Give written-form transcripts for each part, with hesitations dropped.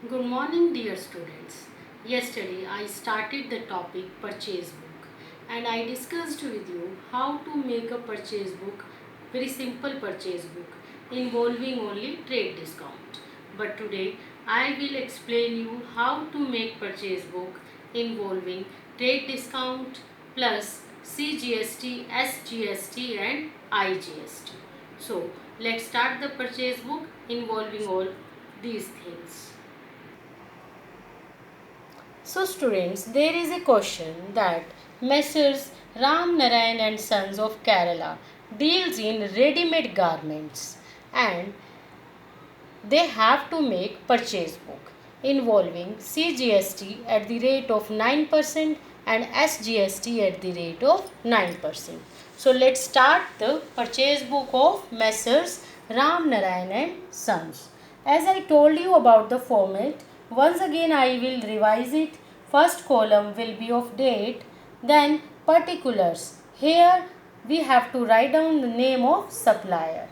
Good morning, dear students. Yesterday I started the topic purchase book and I discussed with you how to make a purchase book, very simple purchase book involving only trade discount. But today I will explain you how to make purchase book involving trade discount plus CGST, SGST and IGST. So let's start the purchase book involving all these things. So students, there is a question that Messrs. Ram Narayan and Sons of Kerala deals in ready-made garments and they have to make purchase book involving CGST at the rate of 9% and SGST at the rate of 9%. So let's start the purchase book of Messrs. Ram Narayan and Sons. As I told you about the format, once again I will revise it. First column will be of date, then particulars. Here we have to write down the name of supplier.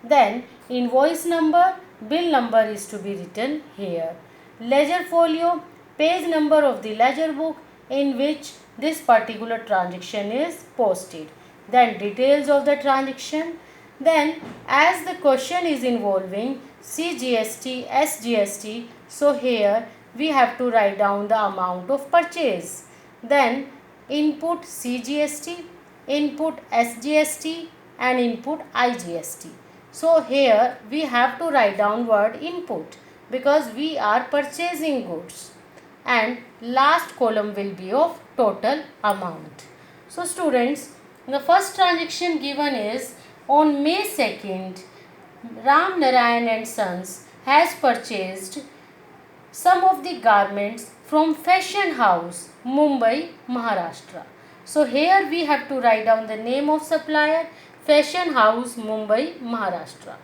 Then invoice number, bill number is to be written here. Ledger folio, page number of the ledger book in which this particular transaction is posted. Then details of the transaction. Then as the question is involving CGST, SGST, so here we have to write down the amount of purchase. Then input CGST, input SGST and input IGST. So here we have to write down word input because we are purchasing goods and last column will be of total amount. So students, the first transaction given is on May 2nd, Ram Narayan and Sons has purchased some of the garments from Fashion House, Mumbai, Maharashtra. So here we have to write down the name of supplier, Fashion House, Mumbai, Maharashtra.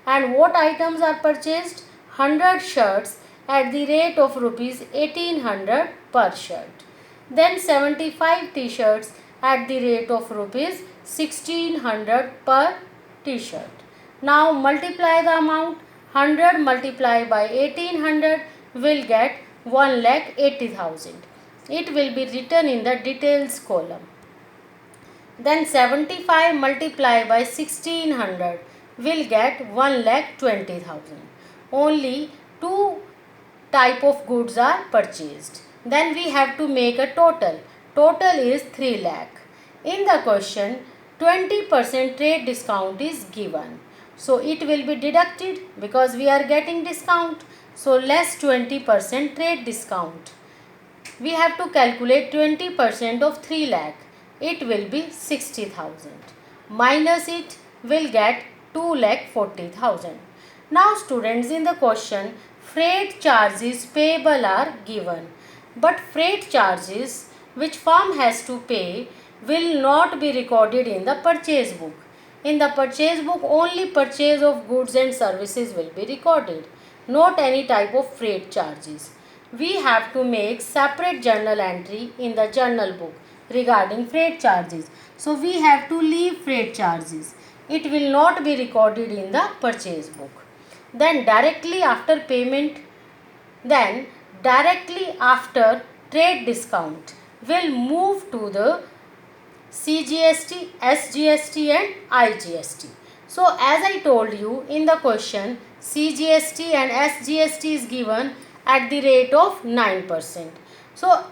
And what items are purchased? 100 shirts at the rate of rupees 1800 per shirt. Then 75 t-shirts at the rate of rupees 1600 per t-shirt. Now multiply the amount. 100 multiplied by 1800 will get 1,80,000. It will be written in the details column. Then 75 multiplied by 1600 will get 1,20,000. Only two type of goods are purchased. Then we have to make a total. Total is 3 lakh. In the question, 20% trade discount is given. So it will be deducted because we are getting discount. So less 20% trade discount. We have to calculate 20% of 3 lakh. It will be 60,000. Minus it will get 2,40,000. Now students, in the question, freight charges payable are given. But freight charges which firm has to pay will not be recorded in the purchase book. In the purchase book, only purchase of goods and services will be recorded, not any type of freight charges. We have to make separate journal entry in the journal book regarding freight charges. So we have to leave freight charges. It will not be recorded in the purchase book. Then directly after payment, then directly after trade discount, will move to the CGST, SGST and IGST. So as I told you in the question, CGST and SGST is given at the rate of 9%. So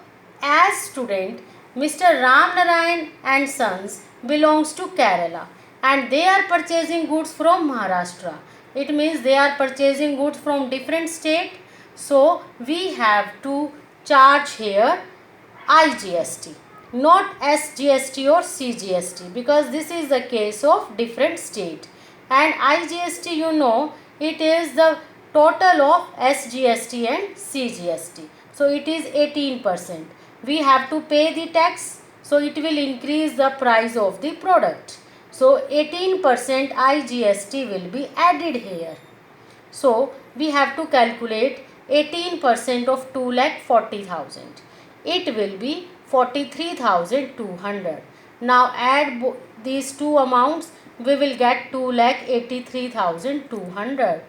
as student, Mr. Ram Narayan and Sons belongs to Kerala and they are purchasing goods from Maharashtra. It means they are purchasing goods from different state. So we have to charge here IGST, not SGST or CGST, because this is the case of different state. And IGST, you know, it is the total of SGST and CGST. So it is 18%. We have to pay the tax, so it will increase the price of the product. So 18% IGST will be added here. So we have to calculate 18% of 2,40,000. It will be 43,200. Now add these two amounts, we will get 2,83,200.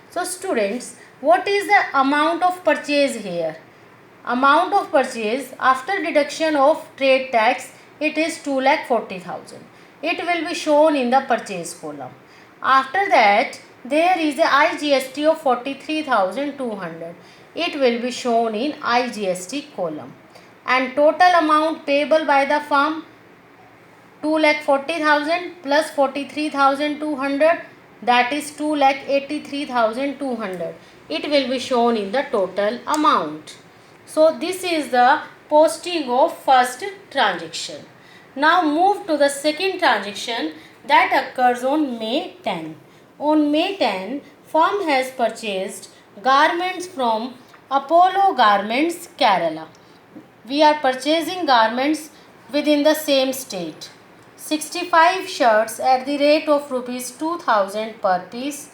So students, What is the amount of purchase here? Amount of purchase after deduction of trade tax, it is 2,40,000. It will be shown in the purchase column. After that, there is a IGST of 43,200. It will be shown in IGST column. And total amount payable by the firm, 2,40,000 plus 43,200, that is 2,83,200. It will be shown in the total amount. So this is the posting of first transaction. Now move to the second transaction that occurs on May 10. On May 10, firm has purchased garments from Apollo Garments, Kerala. We are purchasing garments within the same state. 65 shirts at the rate of rupees 2000 per piece,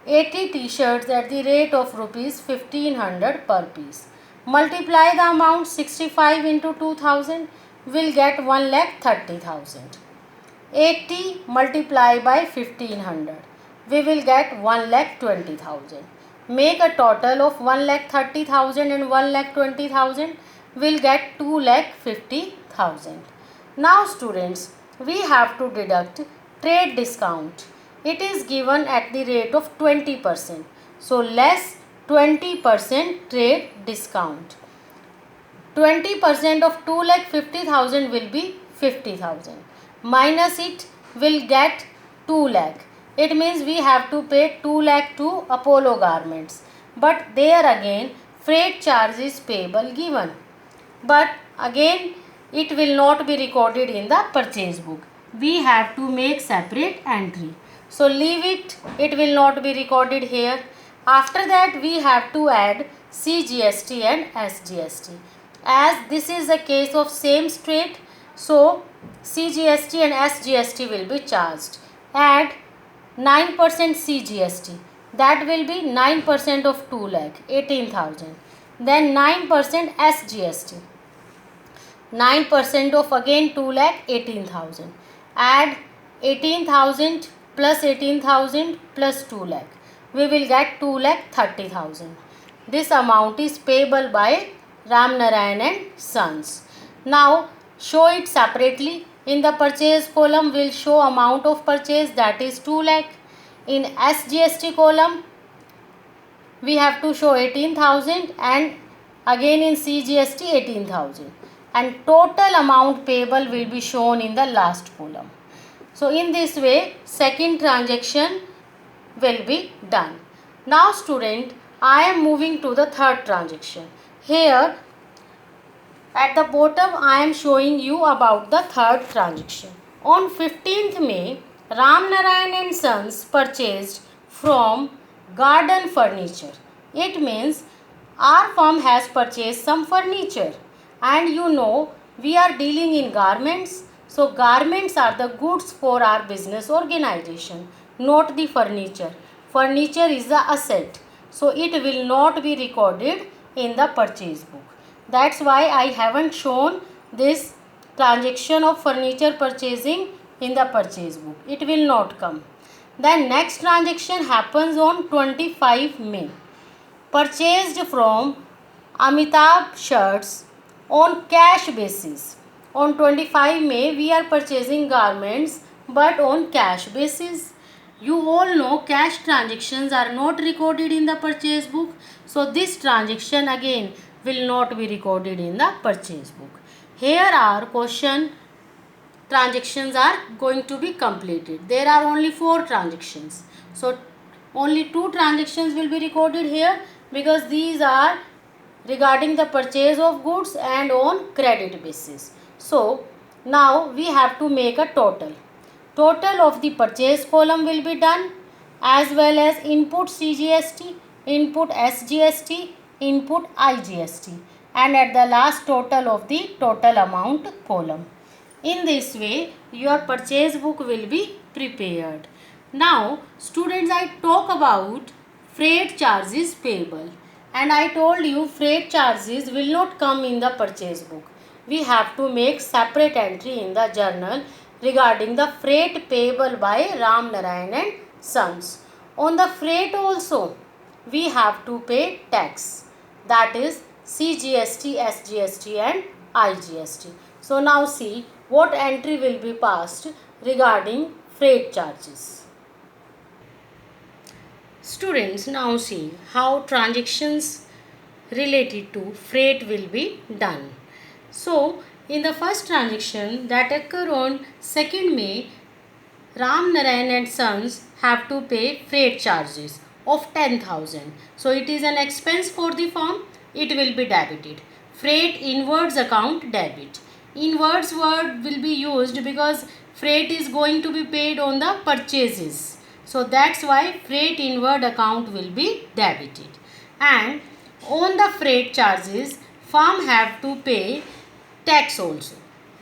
80 t-shirts at the rate of rupees 1500 per piece. Multiply the amount 65 into 2000, will get 1,30,000. 80 multiply by 1500, we will get 1,20,000. Make a total of 1,30,000 and 1,20,000, will get 2,50,000. Now students, we have to deduct trade discount. It is given at the rate of 20%. So less 20% trade discount. 20% of 2,50,000 will be 50,000. Minus it will get 2 lakh. It means we have to pay 2 lakh to Apollo Garments. But there again freight charge is payable given. But again it will not be recorded in the purchase book. We have to make separate entry. So leave it. It will not be recorded here. After that we have to add CGST and SGST. As this is a case of same state, so CGST and SGST will be charged. Add 9% CGST. That will be 9% of 2 lakh, 18,000. Then 9% SGST. 9% of again 2 lakh, 18,000. Add 18,000 plus 18,000 plus 2 lakh. We will get 2,30,000. This amount is payable by Ram Narayan and Sons. Now show it separately. In the purchase column we will show amount of purchase, that is 2 lakh. In SGST column we have to show 18,000 and again in CGST 18,000. And total amount payable will be shown in the last column. So in this way second transaction will be done. Now student, I am moving to the third transaction. Here at the bottom I am showing you about the third transaction. On 15th May, Ram Narayan and Sons purchased from Garden Furniture. It means our firm has purchased some furniture, and you know we are dealing in garments. So garments are the goods for our business organization, not the furniture. Furniture is the asset, so it will not be recorded in the purchase book. That's why I haven't shown this transaction of furniture purchasing in the purchase book. It will not come. Then next transaction happens on 25 May. Purchased from Amitabh Shirts on cash basis. On 25 May we are purchasing garments but on cash basis. You all know cash transactions are not recorded in the purchase book. So this transaction again will not be recorded in the purchase book. Here our question transactions are going to be completed. There are only 4 transactions. So only 2 transactions will be recorded here because these are regarding the purchase of goods and on credit basis. So now we have to make a total. Total of the purchase column will be done, as well as input CGST, input SGST, input IGST, and at the last total of the total amount column. In this way your purchase book will be prepared. Now students, I talk about freight charges payable, and I told you freight charges will not come in the purchase book. We have to make separate entry in the journal regarding the freight payable by Ram Narayan and Sons. On the freight also we have to pay tax, that is CGST, SGST and IGST. So now see what entry will be passed regarding freight charges. Students, now see how transactions related to freight will be done. So in the first transaction that occur on 2nd May, Ram Narayan and Sons have to pay freight charges of 10,000. So it is an expense for the firm, it will be debited. Freight inwards account debit. Inwards word will be used because freight is going to be paid on the purchases. So that's why freight inward account will be debited. And on the freight charges, firm have to pay tax also.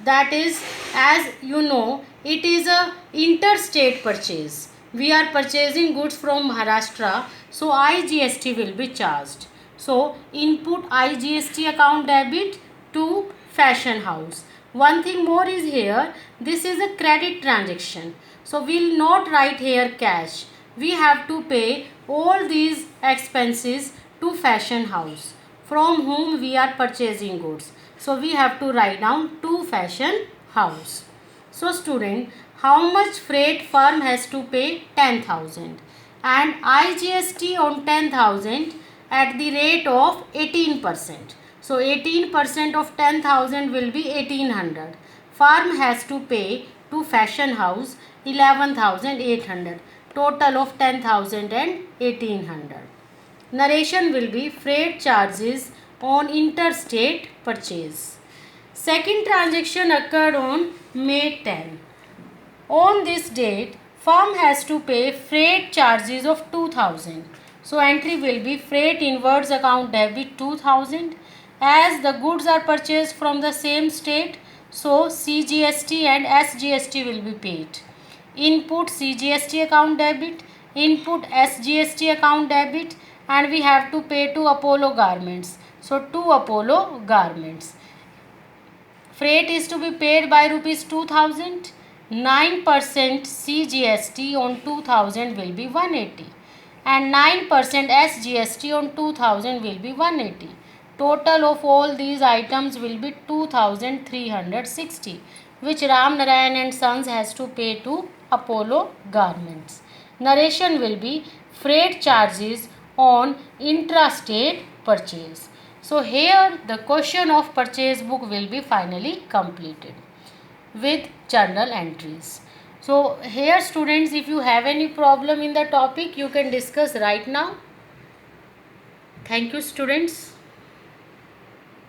That is, as you know, it is a interstate purchase. We are purchasing goods from Maharashtra, so IGST will be charged. So input IGST account debit to fashion house. One thing more is here, this is a credit transaction. So we will not write here cash. We have to pay all these expenses to fashion house from whom we are purchasing goods. So we have to write down to fashion house. So student, how much freight firm has to pay? 10,000 and IGST on 10,000 at the rate of 18%. So 18% of 10,000 will be 1800. Firm has to pay to fashion house 11,800. Total of 10,000 and 1800. Narration will be freight charges on interstate purchase. Second transaction occurred on May 10. On this date, firm has to pay freight charges of 2000. So entry will be freight inwards account debit 2000. As the goods are purchased from the same state, so CGST and SGST will be paid. Input CGST account debit, input SGST account debit, and we have to pay to Apollo Garments. So to Apollo Garments. Freight is to be paid by rupees 2000. 9% CGST on 2000 will be 180 and 9% SGST on 2000 will be 180. Total of all these items will be 2360, which Ram Narayan and Sons has to pay to Apollo Garments. Narration will be freight charges on intrastate purchase. So here the question of purchase book will be finally completed with journal entries. So here students, if you have any problem in the topic, you can discuss right now. Thank you students.